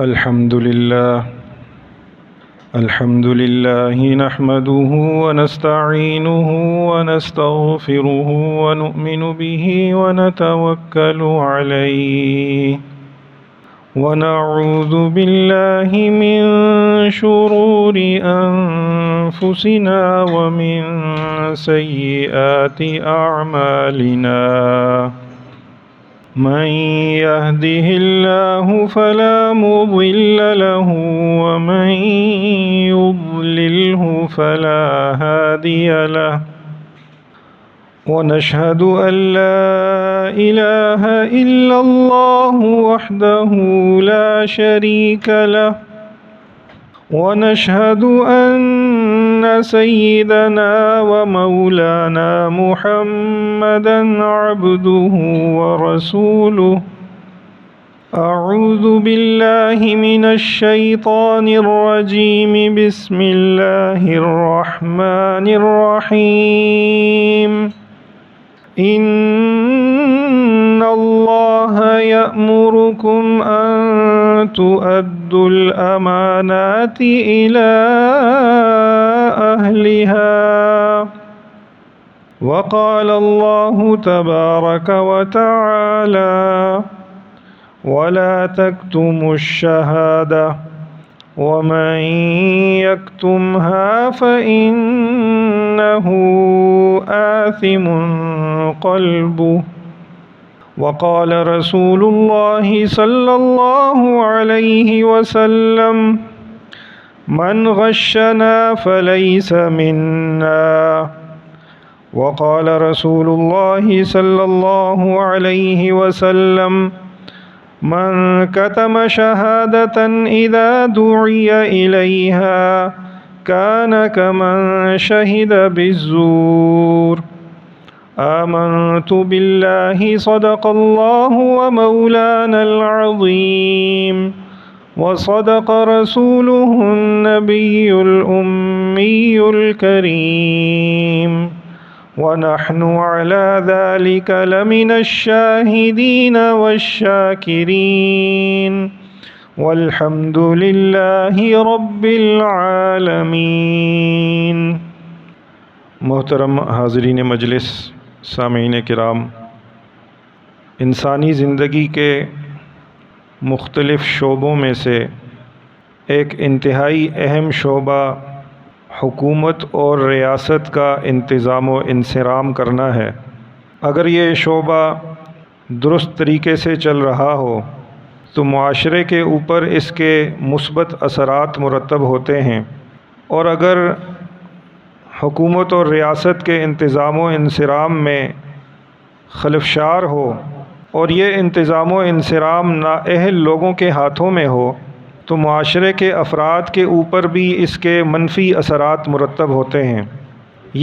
الحمد لله نحمده ونستعينه ونستغفره ونؤمن به ونتوكل عليه ونعوذ بالله من شرور أنفسنا ومن سيئات أعمالنا من يهده الله فلا مضل له ومن يضلله فلا هادي له ونشهد أن لا إله إلا الله وحده لا شريك له ونشهد أن سيدنا ومولانا محمدا عبده ورسوله أعوذ بالله من الشيطان الرجيم بسم الله الرحمن الرحيم إن الله يأمركم أن تؤدوا الأمانات إلى أهلها وقال الله تبارك وتعالى ولا تكتموا الشهادة ومن يكتمها فإنه آثم قلبه وقال رسول الله صلى الله عليه وسلم من غشنا فليس منا وقال رسول الله صلى الله عليه وسلم من كتم شهادة إذا دعي إليها كان كمن شهد بالزور آمنت بالله صدق الله ومولانا العظيم وصدق رسوله النبي الأمي الكريم ونحن على ذلك لمن الشاهدين والشاكرين والحمد لله رب العالمين۔ محترم حاضرین مجلس، سامعین کرام، انسانی زندگی کے مختلف شعبوں میں سے ایک انتہائی اہم شعبہ حکومت اور ریاست کا انتظام و انصرام کرنا ہے۔ اگر یہ شعبہ درست طریقے سے چل رہا ہو تو معاشرے کے اوپر اس کے مثبت اثرات مرتب ہوتے ہیں، اور اگر حکومت اور ریاست کے انتظام و انصرام میں خلفشار ہو اور یہ انتظام و انصرام نااہل لوگوں کے ہاتھوں میں ہو تو معاشرے کے افراد کے اوپر بھی اس کے منفی اثرات مرتب ہوتے ہیں۔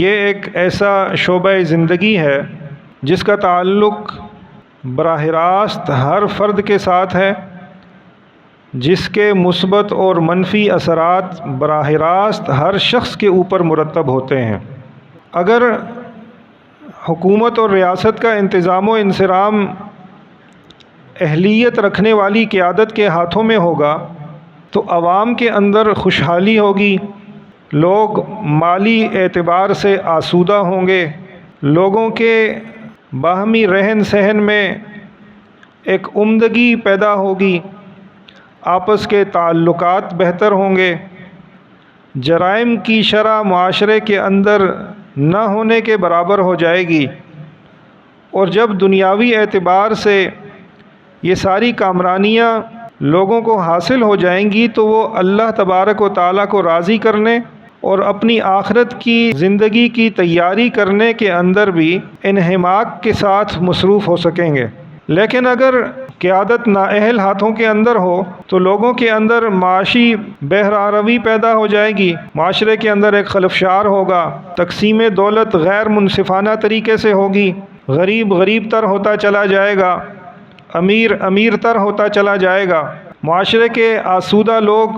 یہ ایک ایسا شعبہ زندگی ہے جس کا تعلق براہ راست ہر فرد کے ساتھ ہے، جس کے مثبت اور منفی اثرات براہ راست ہر شخص کے اوپر مرتب ہوتے ہیں۔ اگر حکومت اور ریاست کا انتظام و انصرام اہلیت رکھنے والی قیادت کے ہاتھوں میں ہوگا تو عوام کے اندر خوشحالی ہوگی، لوگ مالی اعتبار سے آسودہ ہوں گے، لوگوں کے باہمی رہن سہن میں ایک عمدگی پیدا ہوگی، آپس کے تعلقات بہتر ہوں گے، جرائم کی شرح معاشرے کے اندر نہ ہونے کے برابر ہو جائے گی، اور جب دنیاوی اعتبار سے یہ ساری کامرانیاں لوگوں کو حاصل ہو جائیں گی تو وہ اللہ تبارک و تعالیٰ کو راضی کرنے اور اپنی آخرت کی زندگی کی تیاری کرنے کے اندر بھی انہماک کے ساتھ مصروف ہو سکیں گے۔ لیکن اگر قیادت نااہل ہاتھوں کے اندر ہو تو لوگوں کے اندر معاشی بہرہروی پیدا ہو جائے گی، معاشرے کے اندر ایک خلفشار ہوگا، تقسیم دولت غیر منصفانہ طریقے سے ہوگی، غریب غریب تر ہوتا چلا جائے گا، امیر امیر تر ہوتا چلا جائے گا، معاشرے کے آسودہ لوگ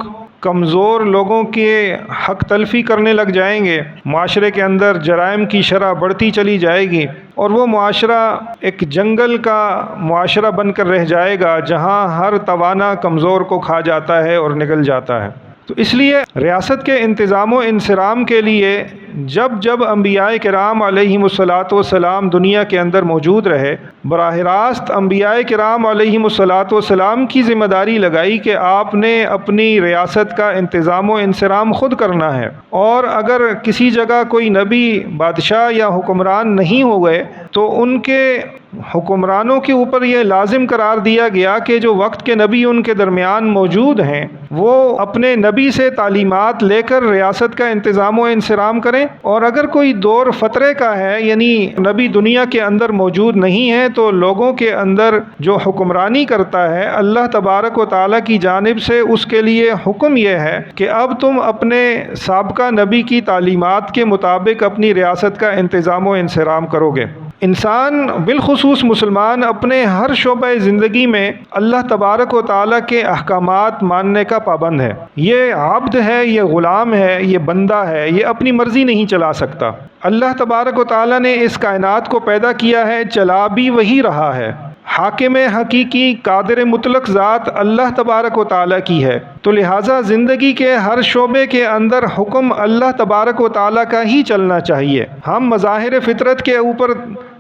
کمزور لوگوں کے حق تلفی کرنے لگ جائیں گے، معاشرے کے اندر جرائم کی شرح بڑھتی چلی جائے گی، اور وہ معاشرہ ایک جنگل کا معاشرہ بن کر رہ جائے گا جہاں ہر توانا کمزور کو کھا جاتا ہے اور نگل جاتا ہے۔ تو اس لیے ریاست کے انتظام و انصرام کے لیے جب انبیاء کرام علیہم الصلاۃ والسلام دنیا کے اندر موجود رہے، براہ راست انبیاء کرام علیہم الصلاۃ والسلام کی ذمہ داری لگائی کہ آپ نے اپنی ریاست کا انتظام و انصرام خود کرنا ہے، اور اگر کسی جگہ کوئی نبی، بادشاہ یا حکمران نہیں ہو گئے تو ان کے حکمرانوں کے اوپر یہ لازم قرار دیا گیا کہ جو وقت کے نبی ان کے درمیان موجود ہیں وہ اپنے نبی سے تعلیمات لے کر ریاست کا انتظام و انصرام کریں، اور اگر کوئی دور فترے کا ہے، یعنی نبی دنیا کے اندر موجود نہیں ہے، تو لوگوں کے اندر جو حکمرانی کرتا ہے اللہ تبارک و تعالیٰ کی جانب سے اس کے لیے حکم یہ ہے کہ اب تم اپنے سابقہ نبی کی تعلیمات کے مطابق اپنی ریاست کا انتظام و انصرام کرو گے۔ انسان بالخصوص مسلمان اپنے ہر شعبہ زندگی میں اللہ تبارک و تعالیٰ کے احکامات ماننے کا پابند ہے۔ یہ عبد ہے، یہ غلام ہے، یہ بندہ ہے، یہ اپنی مرضی نہیں چلا سکتا۔ اللہ تبارک و تعالیٰ نے اس کائنات کو پیدا کیا ہے، چلا بھی وہی رہا ہے۔ حاکم حقیقی قادر مطلق ذات اللہ تبارک و تعالیٰ کی ہے، تو لہٰذا زندگی کے ہر شعبے کے اندر حکم اللہ تبارک و تعالیٰ کا ہی چلنا چاہیے۔ ہم مظاہر فطرت کے اوپر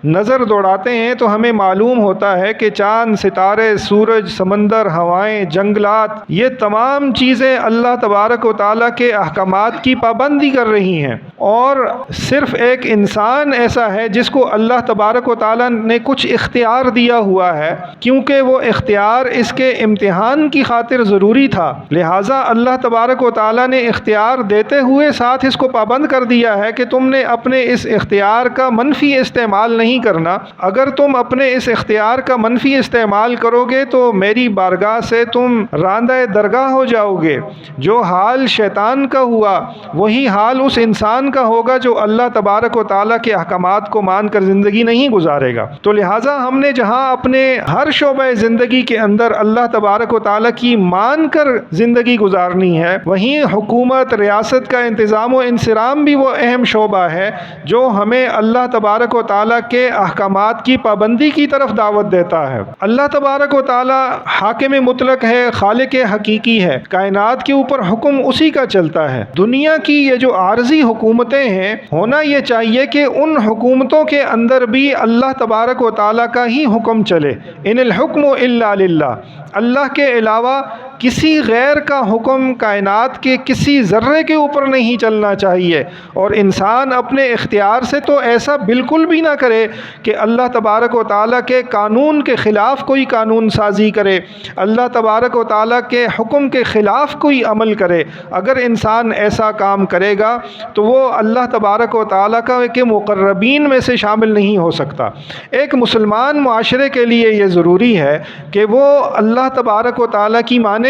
نظر دوڑاتے ہیں تو ہمیں معلوم ہوتا ہے کہ چاند، ستارے، سورج، سمندر، ہوائیں، جنگلات، یہ تمام چیزیں اللہ تبارک و تعالیٰ کے احکامات کی پابندی کر رہی ہیں، اور صرف ایک انسان ایسا ہے جس کو اللہ تبارک و تعالیٰ نے کچھ اختیار دیا ہوا ہے، کیونکہ وہ اختیار اس کے امتحان کی خاطر ضروری تھا، لہٰذا اللہ تبارک و تعالیٰ نے اختیار دیتے ہوئے ساتھ اس کو پابند کر دیا ہے کہ تم نے اپنے اس اختیار کا منفی استعمال نہیں کرنا۔ اگر تم اپنے اس اختیار کا منفی استعمال کرو گے تو میری بارگاہ سے تم راندہ درگاہ ہو جاؤ گے۔ جو حال شیطان کا ہوا وہی حال اس انسان کا ہوگا جو اللہ تبارک و تعالیٰ کے احکامات کو مان کر زندگی نہیں گزارے گا۔ تو لہٰذا ہم نے جہاں اپنے ہر شعبہ زندگی کے اندر اللہ تبارک و تعالیٰ کی مان کر زندگی گزارنی ہے، وہیں حکومت، ریاست کا انتظام و انصرام بھی وہ اہم شعبہ ہے جو ہمیں اللہ تبارک و تعالیٰ کے احکامات کی پابندی کی طرف دعوت دیتا ہے۔ اللہ تبارک و تعالیٰ حاکم مطلق ہے، خالق حقیقی ہے، کائنات کے اوپر حکم اسی کا چلتا ہے۔ دنیا کی یہ جو عارضی حکومتیں ہیں، ہونا یہ چاہیے کہ ان حکومتوں کے اندر بھی اللہ تبارک و تعالیٰ کا ہی حکم چلے۔ ان الحکم الا للہ، اللہ کے علاوہ کسی غیر کا حکم کائنات کے کسی ذرے کے اوپر نہیں چلنا چاہیے، اور انسان اپنے اختیار سے تو ایسا بالکل بھی نہ کرے کہ اللہ تبارک و تعالیٰ کے قانون کے خلاف کوئی قانون سازی کرے، اللہ تبارک و تعالیٰ کے حکم کے خلاف کوئی عمل کرے۔ اگر انسان ایسا کام کرے گا تو وہ اللہ تبارک و تعالیٰ کے مقربین میں سے شامل نہیں ہو سکتا۔ ایک مسلمان معاشرے کے لیے یہ ضروری ہے کہ وہ اللہ تبارک و تعالیٰ کی مانے،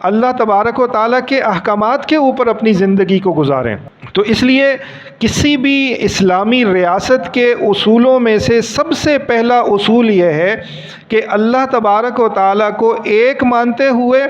اللہ تبارک و تعالیٰ کے احکامات کے اوپر اپنی زندگی کو گزاریں۔ تو اس لیے کسی بھی اسلامی ریاست کے اصولوں میں سے سب سے پہلا اصول یہ ہے کہ اللہ تبارک و تعالیٰ کو ایک مانتے ہوئے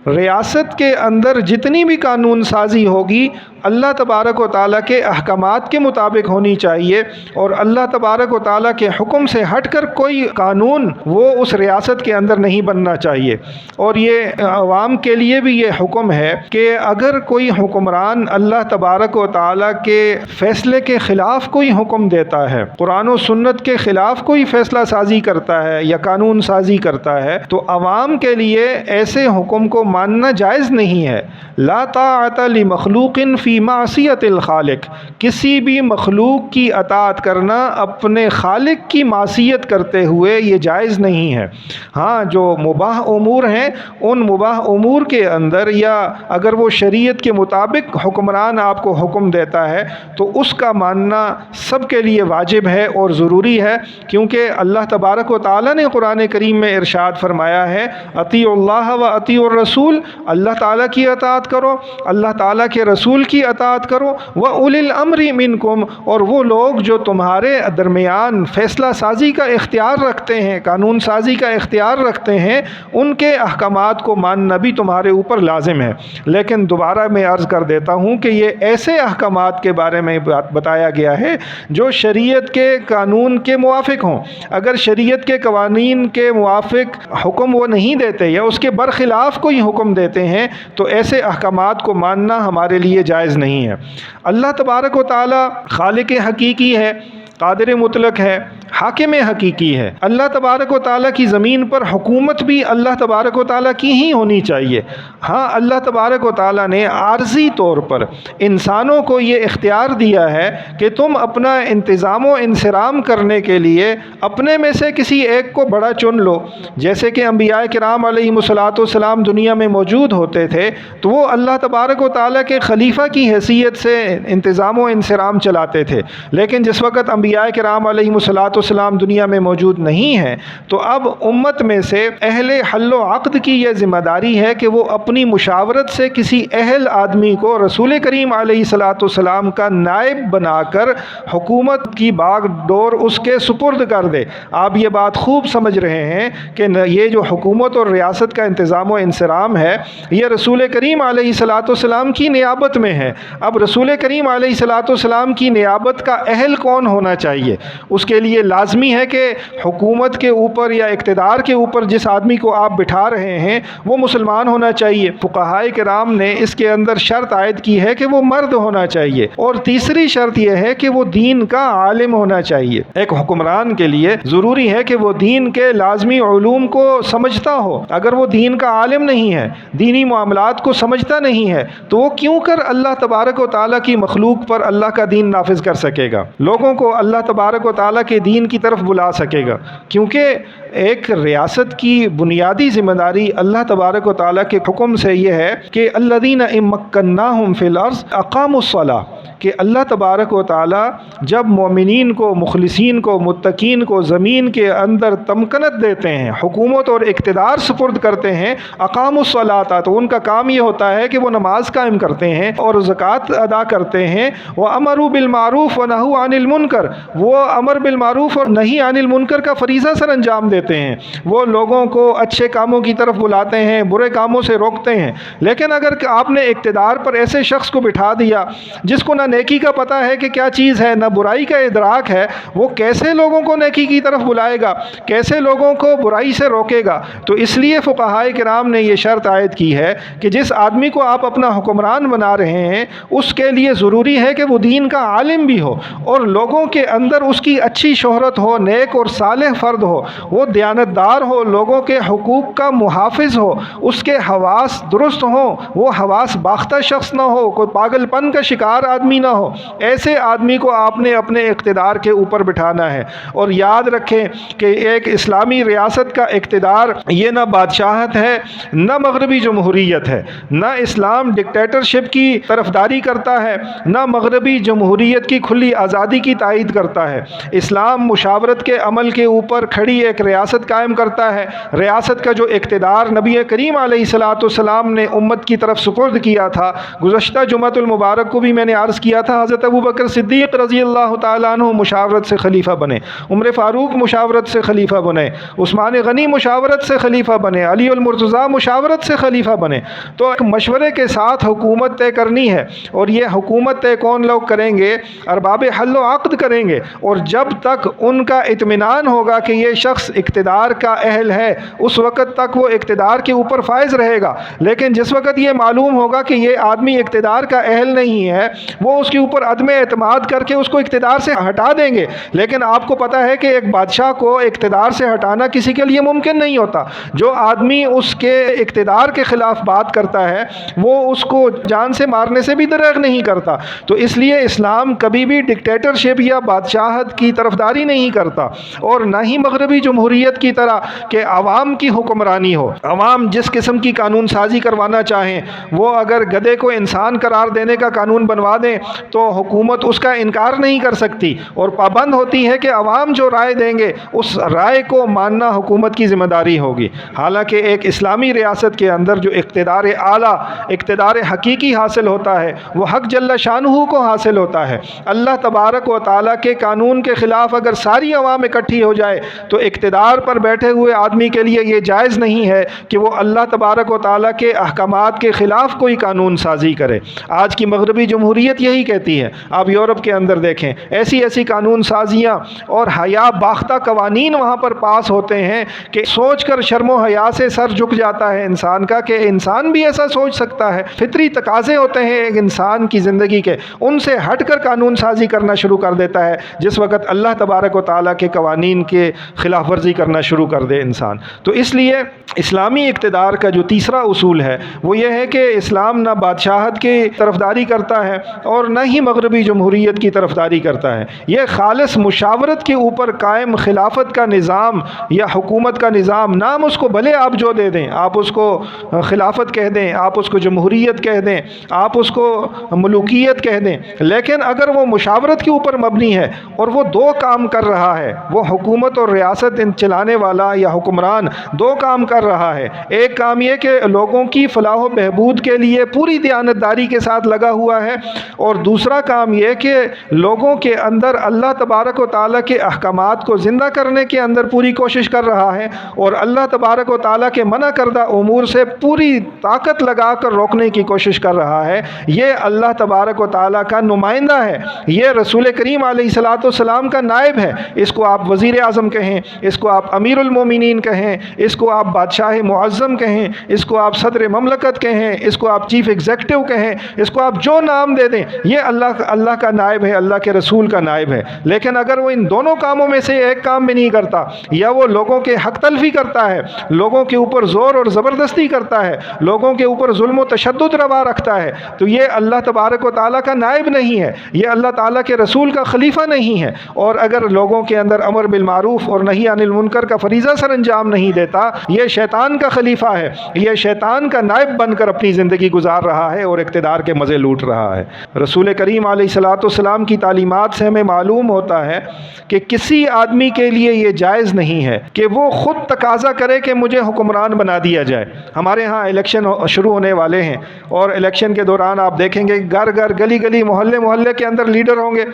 ریاست کے اندر جتنی بھی قانون سازی ہوگی اللہ تبارک و تعالیٰ کے احکامات کے مطابق ہونی چاہیے، اور اللہ تبارک و تعالیٰ کے حکم سے ہٹ کر کوئی قانون وہ اس ریاست کے اندر نہیں بننا چاہیے۔ اور یہ عوام کے لیے بھی یہ حکم ہے کہ اگر کوئی حکمران اللہ تبارک و تعالیٰ کے فیصلے کے خلاف کوئی حکم دیتا ہے، قرآن و سنت کے خلاف کوئی فیصلہ سازی کرتا ہے یا قانون سازی کرتا ہے، تو عوام کے لیے ایسے حکم کو ماننا جائز نہیں ہے۔ لا طاعت لمخلوق فی معصیت الخالق، کسی بھی مخلوق کی اطاعت کرنا اپنے خالق کی معصیت کرتے ہوئے یہ جائز نہیں ہے۔ ہاں، جو مباح امور ہیں ان مباح امور کے اندر، یا اگر وہ شریعت کے مطابق حکمران آپ کو حکم دیتا ہے تو اس کا ماننا سب کے لیے واجب ہے اور ضروری ہے، کیونکہ اللہ تبارک و تعالیٰ نے قرآن قرآن کریم میں ارشاد فرمایا ہے اطیعوا اللہ و اطیعوا الرسول، اللہ تعالیٰ کی اطاعت کرو، اللہ تعالیٰ کے رسول کی اطاعت کرو، وَأُولِي الْأَمْرِ مِنْكُمْ، اور وہ لوگ جو تمہارے درمیان فیصلہ سازی کا اختیار رکھتے ہیں، قانون سازی کا اختیار رکھتے ہیں، ان کے احکامات کو ماننا بھی تمہارے اوپر لازم ہے۔ لیکن دوبارہ میں عرض کر دیتا ہوں کہ یہ ایسے احکامات کے بارے میں بتایا گیا ہے جو شریعت کے قانون کے موافق ہوں۔ اگر شریعت کے قوانین کے موافق حکم وہ نہیں دیتے یا اس کے برخلاف کوئی حکم دیتے ہیں تو ایسے احکامات کو ماننا ہمارے لیے جائز نہیں ہے۔ اللہ تبارک و تعالی خالق حقیقی ہے، قادر مطلق ہے، حاکم حقیقی ہے۔ اللہ تبارک و تعالیٰ کی زمین پر حکومت بھی اللہ تبارک و تعالیٰ کی ہی ہونی چاہیے۔ ہاں، اللہ تبارک و تعالیٰ نے عارضی طور پر انسانوں کو یہ اختیار دیا ہے کہ تم اپنا انتظام و انصرام کرنے کے لیے اپنے میں سے کسی ایک کو بڑا چن لو۔ جیسے کہ انبیاء کرام علیہم الصلاۃ والسلام دنیا میں موجود ہوتے تھے تو وہ اللہ تبارک و تعالیٰ کے خلیفہ کی حیثیت سے انتظام و انصرام چلاتے تھے، لیکن جس وقت انبیاء کرام علیہم الصلاۃ والسلام دنیا میں موجود نہیں ہیں تو اب امت میں سے اہل حل و عقد کی یہ ذمہ داری ہے کہ وہ اپنی مشاورت سے کسی اہل آدمی کو رسول کریم علیہ الصلاۃ والسلام کا نائب بنا کر حکومت کی باغ ڈور اس کے سپرد کر دے۔ آپ یہ بات خوب سمجھ رہے ہیں کہ یہ جو حکومت اور ریاست کا انتظام و انصرام ہے یہ رسول کریم علیہ الصلاۃ والسلام کی نیابت میں ہے۔ اب رسول کریم علیہ الصلاۃ والسلام کی نیابت کا اہل کون ہونا چاہیے؟ اس کے لیے لازمی ہے کہ حکومت کے اوپر یا اقتدار کے اوپر جس آدمی کو آپ بٹھا رہے ہیں وہ مسلمان ہونا چاہیے۔ فقہائے کرام نے اس کے اندر شرط عائد کی ہے کہ وہ مرد ہونا چاہیے، اور تیسری شرط یہ ہے کہ وہ دین کا عالم ہونا چاہیے۔ ایک حکمران کے لیے ضروری ہے کہ وہ دین کے لازمی علوم کو سمجھتا ہو۔ اگر وہ دین کا عالم نہیں ہے، دینی معاملات کو سمجھتا نہیں ہے تو وہ کیوں کر اللہ تبارک و تعالیٰ کی مخلوق پر اللہ کا دین نافذ کر سکے گا، لوگوں کو اللہ تبارک و تعالیٰ کے دین کی طرف بلا سکے گا؟ کیونکہ ایک ریاست کی بنیادی ذمہ داری اللہ تبارک و تعالیٰ کے حکم سے یہ ہے کہ الذین ان مکناہم فی الارض اقاموا الصلاۃ، کہ اللہ تبارک و تعالیٰ جب مومنین کو، مخلصین کو، متقین کو زمین کے اندر تمکنت دیتے ہیں، حکومت اور اقتدار سپرد کرتے ہیں، اقاموا الصلاۃ، تو ان کا کام یہ ہوتا ہے کہ وہ نماز قائم کرتے ہیں اور زکوٰۃ ادا کرتے ہیں، وَأَمَرُوا بِالْمَعْرُوفِ وَنَهُوا عَنِ الْمُنْكَرِ، وہ امر بالمعروف اور نہی عن المنکر کا فریضہ سر انجام دیتے ہیں، وہ لوگوں کو اچھے کاموں کی طرف بلاتے ہیں، برے کاموں سے روکتے ہیں۔ لیکن اگر آپ نے اقتدار پر ایسے شخص کو بٹھا دیا جس کو نہ نیکی کا پتہ ہے کہ کیا چیز ہے، نہ برائی کا ادراک ہے، وہ کیسے لوگوں کو نیکی کی طرف بلائے گا، کیسے لوگوں کو برائی سے روکے گا؟ تو اس لیے فقہائے کرام نے یہ شرط عائد کی ہے کہ جس آدمی کو آپ اپنا حکمران بنا رہے ہیں اس کے لیے ضروری ہے کہ وہ دین کا عالم بھی ہو اور لوگوں کے اندر اس کی اچھی شہرت ہو، نیک اور صالح فرد ہو، وہ دیانتدار ہو، لوگوں کے حقوق کا محافظ ہو، اس کے حواس درست ہوں، وہ حواس باختہ شخص نہ ہو، کوئی پاگل پن کا شکار آدمی نہ ہو۔ ایسے آدمی کو آپ نے اپنے اقتدار کے اوپر بٹھانا ہے۔ اور یاد رکھیں کہ ایک اسلامی ریاست کا اقتدار یہ نہ بادشاہت ہے، نہ مغربی جمہوریت ہے، نہ اسلام ڈکٹیٹرشپ کی طرفداری کرتا ہے، نہ مغربی جمہوریت کی کھلی آزادی کی تائید کرتا ہے۔ اسلام مشاورت کے عمل کے اوپر کھڑی ایک ریاست قائم کرتا ہے۔ ریاست کا جو اقتدار نبی کریم علیہ الصلاۃ والسلام نے امت کی طرف سپرد کیا تھا، گزشتہ جمعۃ المبارک کو بھی میں نے عرض کیا تھا، حضرت ابوبکر صدیق رضی اللہ تعالیٰ عنہ مشاورت سے خلیفہ بنے، عمر فاروق مشاورت سے خلیفہ بنے، عثمان غنی مشاورت سے خلیفہ بنے، علی المرتضیٰ مشاورت سے خلیفہ بنے۔ تو ایک مشورے کے ساتھ حکومت طے کرنی ہے، اور یہ حکومت طے کون لوگ کریں گے؟ ارباب حل و عقد کریں گے، اور جب تک ان کا اطمینان ہوگا کہ یہ شخص اقتدار کا اہل ہے اس وقت تک وہ اقتدار کے اوپر فائز رہے گا۔ لیکن جس وقت یہ معلوم ہوگا کہ یہ آدمی اقتدار کا اہل نہیں ہے، وہ اس کے اوپر عدم اعتماد کر کے اس کو اقتدار سے ہٹا دیں گے۔ لیکن آپ کو پتہ ہے کہ ایک بادشاہ کو اقتدار سے ہٹانا کسی کے لیے ممکن نہیں ہوتا۔ جو آدمی اس کے اقتدار کے خلاف بات کرتا ہے وہ اس کو جان سے مارنے سے بھی دریغ نہیں کرتا۔ تو اس لیے اسلام کبھی بھی ڈکٹیٹرشپ یا بادشاہت کی طرفداری نہیں کرتا، اور نہ ہی مغربی جمہوریت کی طرح کہ عوام کی حکمرانی ہو۔ عوام جس قسم کی قانون سازی کروانا چاہیں، وہ اگر گدھے کو انسان قرار دینے کا قانون بنوا دیں تو حکومت اس کا انکار نہیں کر سکتی اور پابند ہوتی ہے کہ عوام جو رائے دیں گے اس رائے کو ماننا حکومت کی ذمہ داری ہوگی۔ حالانکہ ایک اسلامی ریاست کے اندر جو اقتدار اعلیٰ، اقتدار حقیقی حاصل ہوتا ہے وہ حق جل شانہ کو حاصل ہوتا ہے۔ اللہ تبارک و تعالیٰ کے قانون کے خلاف اگر ساری عوام اکٹھی ہو جائے تو اقتدار پر بیٹھے ہوئے آدمی کے لیے یہ جائز نہیں ہے کہ وہ اللہ تبارک و تعالیٰ کے احکامات کے خلاف کوئی قانون سازی کرے۔ آج کی مغربی جمہوریت یہی کہتی ہے۔ آپ یورپ کے اندر دیکھیں، ایسی ایسی قانون سازیاں اور حیا باختہ قوانین وہاں پر پاس ہوتے ہیں کہ سوچ کر شرم و حیا سے سر جھک جاتا ہے انسان کا کہ انسان بھی ایسا سوچ سکتا ہے۔ فطری تقاضے ہوتے ہیں ایک انسان کی زندگی کے، ان سے ہٹ کر قانون سازی کرنا شروع کر دیتا ہے جس وقت اللہ تبارک و تعالیٰ کے قوانین کے خلاف ورزی کرنا شروع کر دے انسان۔ تو اس لیے اسلامی اقتدار کا جو تیسرا اصول ہے وہ یہ ہے کہ اسلام نہ بادشاہت کی طرفداری کرتا ہے اور نہ ہی مغربی جمہوریت کی طرفداری کرتا ہے۔ یہ خالص مشاورت کے اوپر قائم خلافت کا نظام یا حکومت کا نظام، نام اس کو بھلے آپ جو دے دیں، آپ اس کو خلافت کہہ دیں، آپ اس کو جمہوریت کہہ دیں، آپ اس کو ملوکیت کہہ دیں، لیکن اگر وہ مشاورت کے اوپر مبنی ہے اور وہ دو کام کر رہا ہے، وہ حکومت اور ریاست ان چلانے والا یا حکمران دو کام کر رہا ہے۔ ایک کام یہ کہ لوگوں کی فلاح و بہبود کے لیے پوری دیانتداری کے ساتھ لگا ہوا ہے، اور دوسرا کام یہ کہ لوگوں کے اندر اللہ تبارک و تعالیٰ کے احکامات کو زندہ کرنے کے اندر پوری کوشش کر رہا ہے اور اللہ تبارک و تعالیٰ کے منع کردہ امور سے پوری طاقت لگا کر روکنے کی کوشش کر رہا ہے۔ یہ اللہ تبارک و تعالیٰ کا نمائندہ ہے، یہ رسول کریم علیہ الصلاۃ والسلام کا نائب ہے۔ اس کو آپ وزیر اعظم کہیں، اس کو آپ امیر المومنین کہیں، اس کو آپ بادشاہ معظم کہیں، اس کو آپ صدر مملکت کہیں، اس کو آپ چیف ایگزیکٹو کہیں، اس کو آپ جو نام دے دیں، یہ اللہ کا نائب ہے، اللہ کے رسول کا نائب ہے۔ لیکن اگر وہ ان دونوں کاموں میں سے ایک کام بھی نہیں کرتا، یا وہ لوگوں کے حق تلفی کرتا ہے، لوگوں کے اوپر زور اور زبردستی کرتا ہے، لوگوں کے اوپر ظلم و تشدد روا رکھتا ہے، تو یہ اللہ تبارک و تعالیٰ کا نائب نہیں ہے، یہ اللہ تعالیٰ کے رسول کا خلیفہ نہیں ہے۔ اور اگر لوگوں کے اندر امر بالمعروف اور نہی عن المنکر کا فریضہ سر انجام نہیں دیتا، یہ شیطان کا خلیفہ ہے، یہ شیطان کا نائب بن کر اپنی زندگی گزار رہا ہے اور اقتدار کے مزے لوٹ رہا ہے۔ رسول کریم علیہ الصلاۃ والسلام کی تعلیمات سے ہمیں معلوم ہوتا ہے کہ کسی آدمی کے لیے یہ جائز نہیں ہے کہ وہ خود تقاضا کرے کہ مجھے حکمران بنا دیا جائے۔ ہمارے ہاں الیکشن شروع ہونے والے ہیں اور الیکشن کے دوران آپ دیکھیں گے گھر گھر، گلی گلی، محلے محلے کے اندر لیڈر ہوں گے۔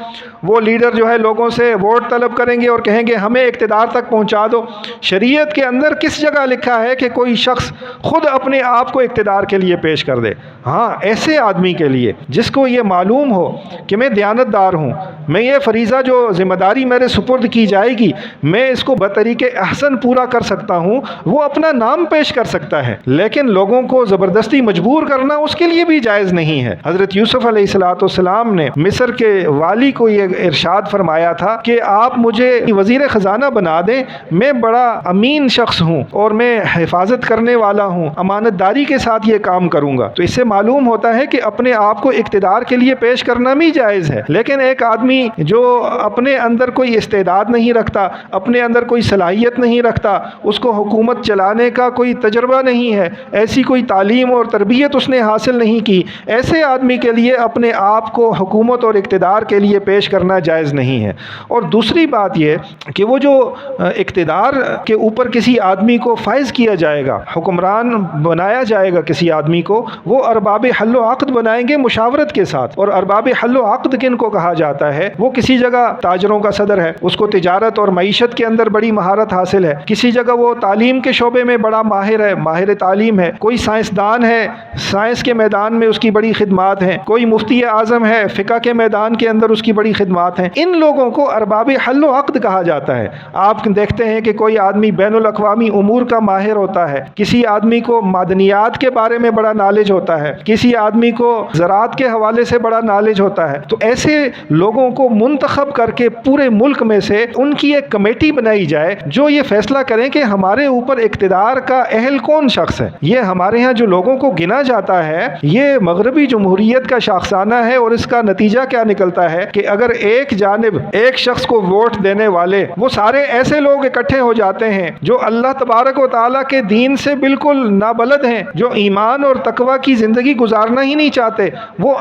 وہ لیڈر جو ہے لوگوں سے ووٹ طلب کریں گے اور کہیں گے ہمیں اقتدار تک پہنچا دو۔ شریعت کے اندر کس جگہ لکھا ہے کہ کوئی شخص خود اپنے آپ کو اقتدار کے لیے پیش کر دے؟ ہاں، ایسے آدمی کے لیے جس کو یہ معلوم ہو کہ میں دیانتدار ہوں، میں یہ فریضہ جو ذمہ داری میرے سپرد کی جائے گی میں اس کو بطریق احسن پورا کر سکتا ہوں، وہ اپنا نام پیش کر سکتا ہے۔ لیکن لوگوں کو زبردستی مجبور کرنا اس کے لیے بھی جائز نہیں ہے۔ حضرت یوسف علیہ الصلاۃ والسلام نے مصر کے والی کو یہ ارشاد فرمایا تھا کہ آپ مجھے وزیر خزانہ بنا دیں، میں بڑا امین شخص ہوں اور میں حفاظت کرنے والا ہوں، امانت داری کے ساتھ یہ کام کروں گا۔ تو اس سے معلوم ہوتا ہے کہ اپنے آپ کو اقتدار کے لیے پیش کرنا بھی جائز ہے۔ لیکن ایک آدمی جو اپنے اندر کوئی استعداد نہیں رکھتا، اپنے اندر کوئی صلاحیت نہیں رکھتا، اس کو حکومت چلانے کا کوئی تجربہ نہیں ہے، ایسی کوئی تعلیم اور تربیت اس نے حاصل نہیں کی، ایسے آدمی کے لیے اپنے آپ کو حکومت اور اقتدار کے لیے پیش کرنا جائز نہیں ہے۔ اور دوسری بات یہ کہ وہ جو اقتدار کے اوپر کسی آدمی کو فائز کیا جائے گا، حکمران بنایا جائے گا کسی آدمی کو، وہ ارباب حل و عقد بنائیں گے مشاورت کے ساتھ۔ اور ارباب حل و عقد کن کو کہا جاتا ہے؟ وہ کسی جگہ تاجروں کا صدر ہے، اس کو تجارت اور معیشت کے اندر بڑی مہارت حاصل ہے، کسی جگہ وہ تعلیم کے شعبے میں بڑا ماہر ہے، ماہر تعلیم ہے، کوئی سائنسدان ہے، سائنس کے میدان میں اس کی بڑی خدمات ہیں، کوئی مفتی اعظم ہے، فقہ کے میدان کے اندر اس کی بڑی خدمات ہیں۔ ان لوگوں کو ارباب حل و عقد کہا جاتا ہے۔ آپ دیکھتے ہیں کہ کوئی آدمی بین الاقوامی امور کا ماہر ہوتا ہے، کسی آدمی کو معدنیات کے بارے میں بڑا نالج ہوتا ہے، کسی آدمی کو زراعت کے حوالے سے بڑا نالج ہوتا ہے۔ تو ایسے لوگوں کو منتخب کر کے پورے ملک میں سے ان کی ایک کمیٹی بنائی جائے جو یہ فیصلہ کریں کہ ہمارے اوپر اقتدار کا اہل کون شخص ہے۔ یہ ہمارے ہاں جو لوگوں کو گنا جاتا ہے یہ مغربی جمہوریت کا شاخسانہ ہے، اور اس کا نتیجہ کیا نکلتا ہے کہ اگر ایک جانب ایک شخص کو ووٹ دینے والے وہ سارے ایسے لوگ اکٹھے ہو جاتے ہیں جو اللہ تبارک و تعالیٰ کے دین سے بالکل نابلد ہیں، جو ایمان اور تقوی کی زندگی گزارنا ہی نہیں چاہتے، وہ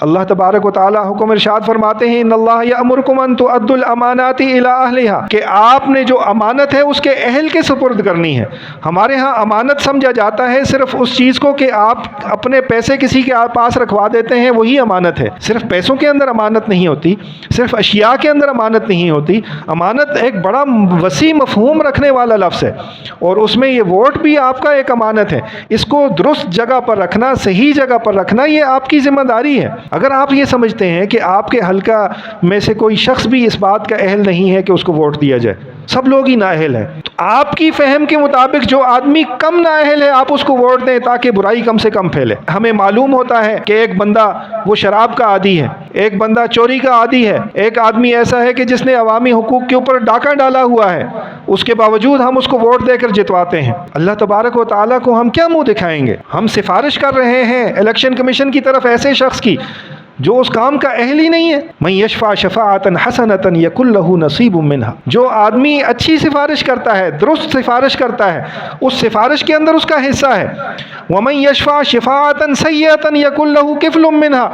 اللہ تبارک و تعالی حکم ارشاد فرماتے ہیں ان اللہ یأمرکم ان تؤدوا الامانات الی اہلھا، کہ آپ نے جو امانت ہے اس کے اہل کے سپرد کرنی ہے۔ ہمارے ہاں امانت سمجھا جاتا ہے صرف اس چیز کو کہ آپ اپنے پیسے کسی کے پاس رکھوا دیتے ہیں، وہی امانت ہے۔ صرف پیسوں کے اندر امانت نہیں ہوتی، صرف اشیاء کے اندر امانت نہیں ہوتی۔ امانت ایک بڑا وسیع مفہوم رکھنے والا لفظ ہے، اور اس میں یہ ووٹ بھی آپ کا ایک امانت ہے۔ اس کو درست جگہ پر رکھنا، صحیح جگہ پر رکھنا، یہ آپ کی ذمہ داری ہے۔ اگر آپ یہ سمجھتے ہیں کہ آپ کے حلقہ میں سے کوئی شخص بھی اس بات کا اہل نہیں ہے کہ اس کو ووٹ دیا جائے، سب لوگ ہی نااہل ہیں، تو آپ کی فہم کے مطابق جو آدمی کم نااہل ہے آپ اس کو ووٹ دیں تاکہ برائی کم سے کم پھیلے۔ ہمیں معلوم ہوتا ہے کہ ایک بندہ وہ شراب کا عادی ہے، ایک بندہ چوری کا عادی ہے، ایک آدمی ایسا ہے کہ جس نے عوامی حقوق کے اوپر ڈاکہ ڈالا ہوا ہے، اس کے باوجود ہم اس کو ووٹ دے کر جتواتے ہیں۔ اللہ تبارک و تعالیٰ کو ہم کیا منہ دکھائیں گے؟ ہم سفارش کر رہے ہیں الیکشن کمیشن کی طرف ایسے شخص کی جو اس کام کا اہل ہی نہیں ہے۔ من یشفع شفاعۃ حسنۃ یکن لہ نصیب منہا، جو آدمی اچھی سفارش کرتا ہے، درست سفارش کرتا ہے، اس سفارش کے اندر اس کا حصہ ہے۔ ومن یشفع شفاعۃ سیئۃ یکن لہ کفل منہا،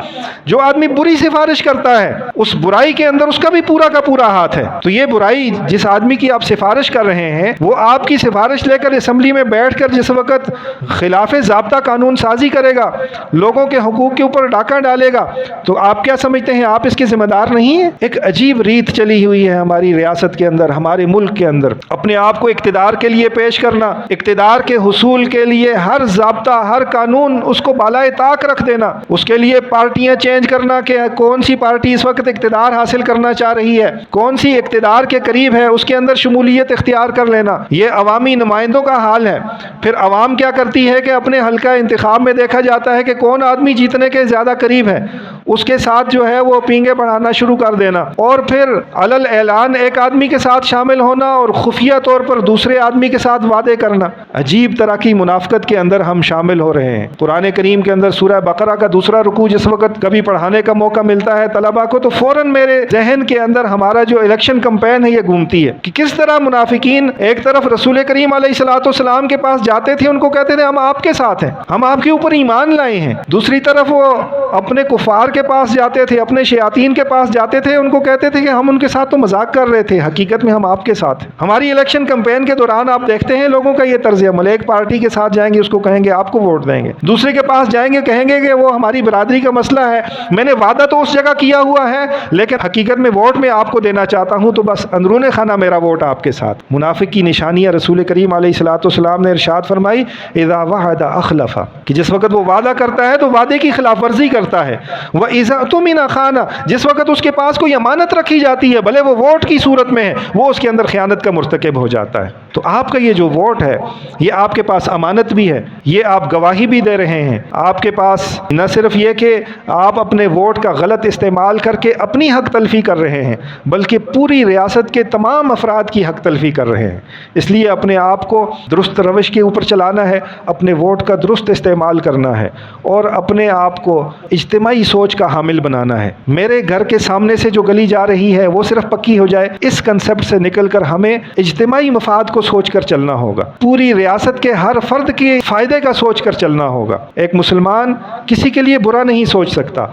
جو آدمی بری سفارش کرتا ہے اس برائی کے اندر اس کا بھی پورا کا پورا ہاتھ ہے۔ تو یہ برائی جس آدمی کی آپ سفارش کر رہے ہیں، وہ آپ کی سفارش لے کر اسمبلی میں بیٹھ کر جس وقت خلاف ضابطہ قانون سازی کرے گا، لوگوں کے حقوق کے اوپر ڈاکہ ڈالے گا، تو آپ کیا سمجھتے ہیں آپ اس کے ذمہ دار نہیں ہیں؟ ایک عجیب ریت چلی ہوئی ہے ہماری ریاست کے اندر، ہمارے ملک کے اندر، اپنے آپ کو اقتدار کے لیے پیش کرنا، اقتدار کے حصول کے لیے ہر ضابطہ، ہر قانون اس کو بالائے طاق رکھ دینا، اس کے لیے پارٹیاں چینج کرنا کہ کون سی پارٹی اس وقت اقتدار حاصل کرنا چاہ رہی ہے، کون سی اقتدار کے قریب ہے، اس کے اندر شمولیت اختیار کر لینا، یہ عوامی نمائندوں کا حال ہے۔ پھر عوام کیا کرتی ہے کہ اپنے حلقہ انتخاب میں دیکھا جاتا ہے کہ کون آدمی جیتنے کے زیادہ قریب ہے، اس کے ساتھ جو ہے وہ پینگے بڑھانا شروع کر دینا، اور پھر علل اعلان ایک آدمی کے ساتھ شامل ہونا اور خفیہ طور پر دوسرے آدمی کے ساتھ وعدے کرنا۔ عجیب طرح کی منافقت کے اندر ہم شامل ہو رہے ہیں۔ قرآن کریم کے اندر سورہ بقرہ کا دوسرا رکوع جس وقت کبھی پڑھانے کا موقع ملتا ہے طلباء کو، تو فوراً میرے ذہن کے اندر ہمارا جو الیکشن کمپین ہے یہ گھومتی ہے کہ کس طرح منافقین ایک طرف رسول کریم علیہ الصلوۃ والسلام کے پاس جاتے تھے، ان کو کہتے تھے ہم آپ کے ساتھ ہیں، ہم آپ کے اوپر ایمان لائے ہیں، دوسری طرف وہ اپنے کفار کے پاس جاتے تھے، اپنے شیاطین کے پاس جاتے تھے، ان کو کہتے تھے کہ ہم ان کے ساتھ تو مذاق کر رہے تھے، حقیقت میں ہم آپ کے ساتھ ہیں۔ ہماری الیکشن کمپین کے دوران آپ دیکھتے ہیں لوگوں کا یہ طرز عمل، ایک پارٹی کے ساتھ جائیں گے اس کو کہیں گے آپ کو ووٹ دیں گے، دوسرے کے پاس جائیں گے کہیں گے کہ وہ ہماری برادری کا مسئلہ ہے، میں نے وعدہ تو اس جگہ کیا ہوا ہے لیکن حقیقت میں ووٹ میں آپ کو دینا چاہتا ہوں، تو بس اندرون خانہ میرا ووٹ آپ کے ساتھ۔ منافق کی نشانیاں رسول کریم علیہ الصلوۃ والسلام نے ارشاد فرمائی اذا وعد اخلف، کہ جس وقت وہ وعدہ کرتا ہے تو وعدے کی خلاف ورزی کرتا ہے، وَإِذَا اؤْتُمِنَ خَانَ، جس وقت اس کے پاس کوئی امانت رکھی جاتی ہے بھلے وہ ووٹ کی صورت میں ہے، وہ اس کے اندر خیانت کا مرتکب ہو جاتا ہے۔ تو آپ کا یہ جو ووٹ ہے یہ آپ کے پاس امانت بھی ہے، یہ آپ گواہی بھی دے رہے ہیں، آپ کے پاس نہ صرف یہ کہ آپ اپنے ووٹ کا غلط استعمال کر کے اپنی حق تلفی کر رہے ہیں، بلکہ پوری ریاست کے تمام افراد کی حق تلفی کر رہے ہیں۔ اس لیے اپنے آپ کو درست روش کے اوپر چلانا ہے، اپنے ووٹ کا درست استعمال کرنا ہے، اور اپنے آپ کو اجتماعی سوچ کا حامل بنانا ہے۔ میرے گھر کے سامنے سے جو گلی جا رہی ہے وہ صرف پکی ہو جائے، اس کنسپٹ سے نکل کر ہمیں اجتماعی مفاد کو سوچ کر چلنا ہوگا، پوری ریاست کے ہر فرد کے فائدے کا سوچ کر چلنا ہوگا۔ ایک مسلمان کسی کے لیے برا نہیں سوچ سکتا،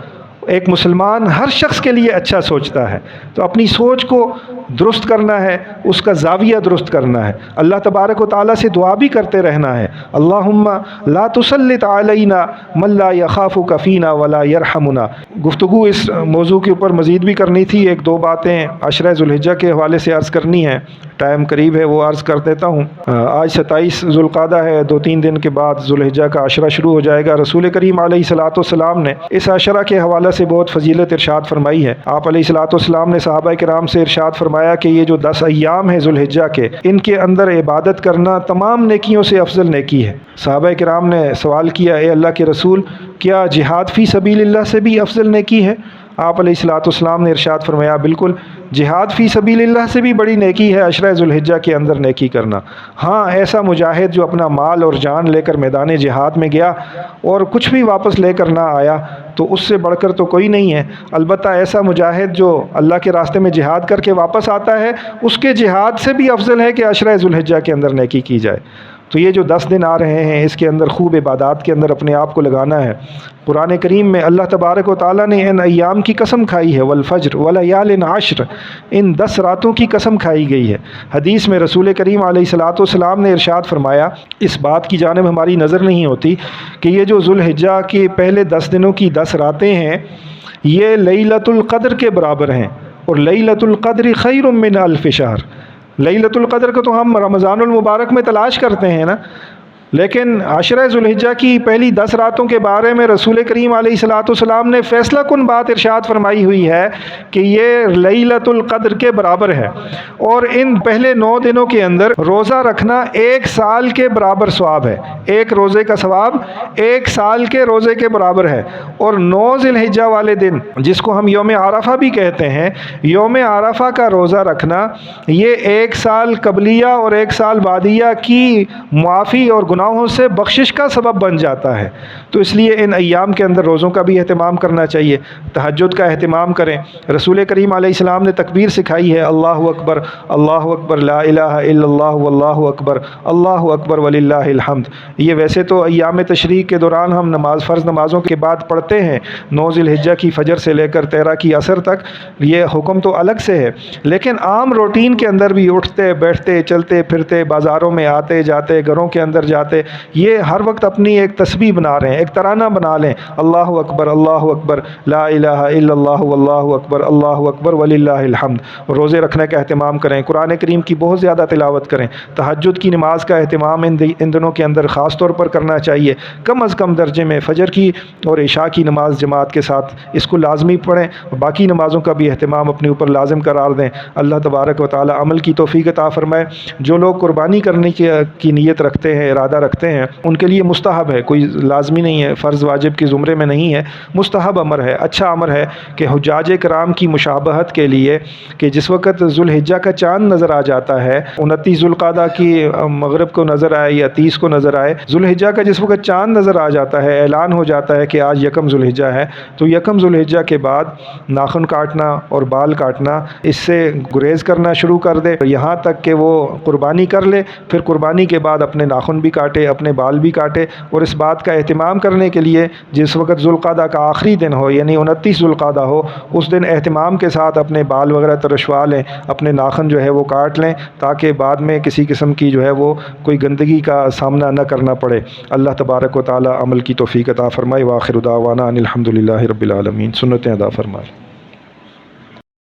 ایک مسلمان ہر شخص کے لیے اچھا سوچتا ہے۔ تو اپنی سوچ کو درست کرنا ہے، اس کا زاویہ درست کرنا ہے، اللہ تبارک و تعالیٰ سے دعا بھی کرتے رہنا ہے، اللہم لا تسلط علینا من لا یخافک فینا ولا یرحمنا۔ گفتگو اس موضوع کے اوپر مزید بھی کرنی تھی، ایک دو باتیں عشرہ ذوالحجہ کے حوالے سے عرض کرنی ہے، ٹائم قریب ہے وہ عرض کر دیتا ہوں۔ آج 27 ذوالقعدہ ہے، 2-3 دن کے بعد ذوالحجہ کا عشرہ شروع ہو جائے گا۔ رسول کریم علیہ الصلوۃ والسلام نے اس عشرہ کے حوالے سے بہت فضیلت ارشاد فرمائی ہے۔ آپ علیہ الصلوۃ والسلام نے صحابہ کرام سے ارشاد فرمایا کہ یہ جو 10 ایام ہیں ذوالحجہ کے، ان کے اندر عبادت کرنا تمام نیکیوں سے افضل نیکی ہے۔ صحابہ کرام نے سوال کیا اے اللہ کے رسول، کیا جہاد فی سبیل اللہ سے بھی افضل نیکی ہے؟ آپ علیہ الصلوۃ والسلام نے ارشاد فرمایا بالکل، جہاد فی سبیل اللہ سے بھی بڑی نیکی ہے عشرہ ذوالحجہ کے اندر نیکی کرنا۔ ہاں، ایسا مجاہد جو اپنا مال اور جان لے کر میدان جہاد میں گیا اور کچھ بھی واپس لے کر نہ آیا تو اس سے بڑھ کر تو کوئی نہیں ہے۔ البتہ ایسا مجاہد جو اللہ کے راستے میں جہاد کر کے واپس آتا ہے، اس کے جہاد سے بھی افضل ہے کہ عشرہ ذوالحجہ کے اندر نیکی کی جائے۔ تو یہ جو 10 دن آ رہے ہیں اس کے اندر خوب عبادات کے اندر اپنے آپ کو لگانا ہے۔ قرآن کریم میں اللہ تبارک و تعالیٰ نے ان ایام کی قسم کھائی ہے، والفجر ولیال عشر، ان 10 راتوں کی قسم کھائی گئی ہے۔ حدیث میں رسول کریم علیہ الصلاۃ والسلام نے ارشاد فرمایا، اس بات کی جانب ہماری نظر نہیں ہوتی کہ یہ جو ذوالحجہ کے پہلے 10 دنوں کی 10 راتیں ہیں یہ لیلۃ القدر کے برابر ہیں، اور لیلۃ القدر خیر من الف شہر۔ لیلۃ القدر کو تو ہم رمضان المبارک میں تلاش کرتے ہیں نا، لیکن عشرہ ذوالحجہ کی پہلی 10 راتوں کے بارے میں رسول کریم علیہ الصلاۃ والسلام نے فیصلہ کن بات ارشاد فرمائی ہوئی ہے کہ یہ لیلۃ القدر کے برابر ہے، اور ان پہلے 9 دنوں کے اندر روزہ رکھنا 1 سال کے برابر ثواب ہے۔ ایک روزے کا ثواب 1 سال کے روزے کے برابر ہے۔ اور 9 ذی الحجہ والے دن جس کو ہم یوم عرفہ بھی کہتے ہیں، یوم عرفہ کا روزہ رکھنا یہ 1 سال قبلیہ اور 1 سال بعدیہ کی معافی اور گناہوں سے بخشش کا سبب بن جاتا ہے۔ تو اس لیے ان ایام کے اندر روزوں کا بھی اہتمام کرنا چاہیے، تہجد کا اہتمام کریں۔ رسول کریم علیہ السلام نے تکبیر سکھائی ہے، اللہ اکبر لا الہ الا اللہ واللہ اکبر وللہ الحمد۔ یہ ویسے تو ایام تشریق کے دوران ہم فرض نمازوں کے بعد پڑھتے ہیں، 9 ذی الحجہ کی فجر سے لے کر 13 کی عصر تک، یہ حکم تو الگ سے ہے، لیکن عام روٹین کے اندر بھی اٹھتے بیٹھتے چلتے پھرتے بازاروں میں آتے جاتے گھروں کے اندر جاتے یہ ہر وقت اپنی ایک تسبیح بنا رہے ہیں، ایک ترانہ بنا لیں، اللہ اکبر لا الہ الا اللہ واللہ اکبر وللہ الحمد۔ روزے رکھنے کا اہتمام کریں، قرآن کریم کی بہت زیادہ تلاوت کریں، تہجد کی نماز کا اہتمام ان دنوں کے اندر خاص طور پر کرنا چاہیے، کم از کم درجے میں فجر کی اور عشاء کی نماز جماعت کے ساتھ اس کو لازمی پڑھیں، اور باقی نمازوں کا بھی اہتمام اپنے اوپر لازم قرار دیں۔ اللہ تبارک و تعالی عمل کی توفیق عطا فرمائے۔ جو لوگ قربانی کرنے کی نیت رکھتے ہیں، ارادہ رکھتے ہیں، ان کے لیے مستحب ہے، کوئی لازمی نہیں ہے، فرض واجب کے زمرے میں نہیں ہے، مستحب امر ہے، اچھا امر ہے کہ حجاج کرام کی مشابہت کے لیے کہ جس وقت ذوالحجہ کا چاند نظر آ جاتا ہے، 29 ذوالقعدہ کی مغرب کو نظر آئے یا 30 کو نظر آئے، ذوالحجہ کا جس وقت چاند نظر آ جاتا ہے، اعلان ہو جاتا ہے کہ آج 1 ذوالحجہ ہے، تو 1 ذوالحجہ کے بعد ناخن کاٹنا اور بال کاٹنا، اس سے گریز کرنا شروع کر دے یہاں تک کہ وہ قربانی کر لے، پھر قربانی کے بعد اپنے ناخن بھی کاٹے، اپنے بال بھی کاٹے۔ اور اس بات کا اہتمام کرنے کے لیے جس وقت ذوالقعدہ کا آخری دن ہو، یعنی 29 ذوالقعدہ ہو، اس دن اہتمام کے ساتھ اپنے بال وغیرہ ترشوا لیں، اپنے ناخن جو ہے وہ کاٹ لیں، تاکہ بعد میں کسی قسم کی جو ہے وہ کوئی گندگی کا سامنا نہ کرنا پڑے۔ اللہ تبارک و تعالی عمل کی توفیق عطا فرمائے۔ وآخر دعوانا ان الحمد للہ رب العالمین۔ سنتیں ادا فرمائے۔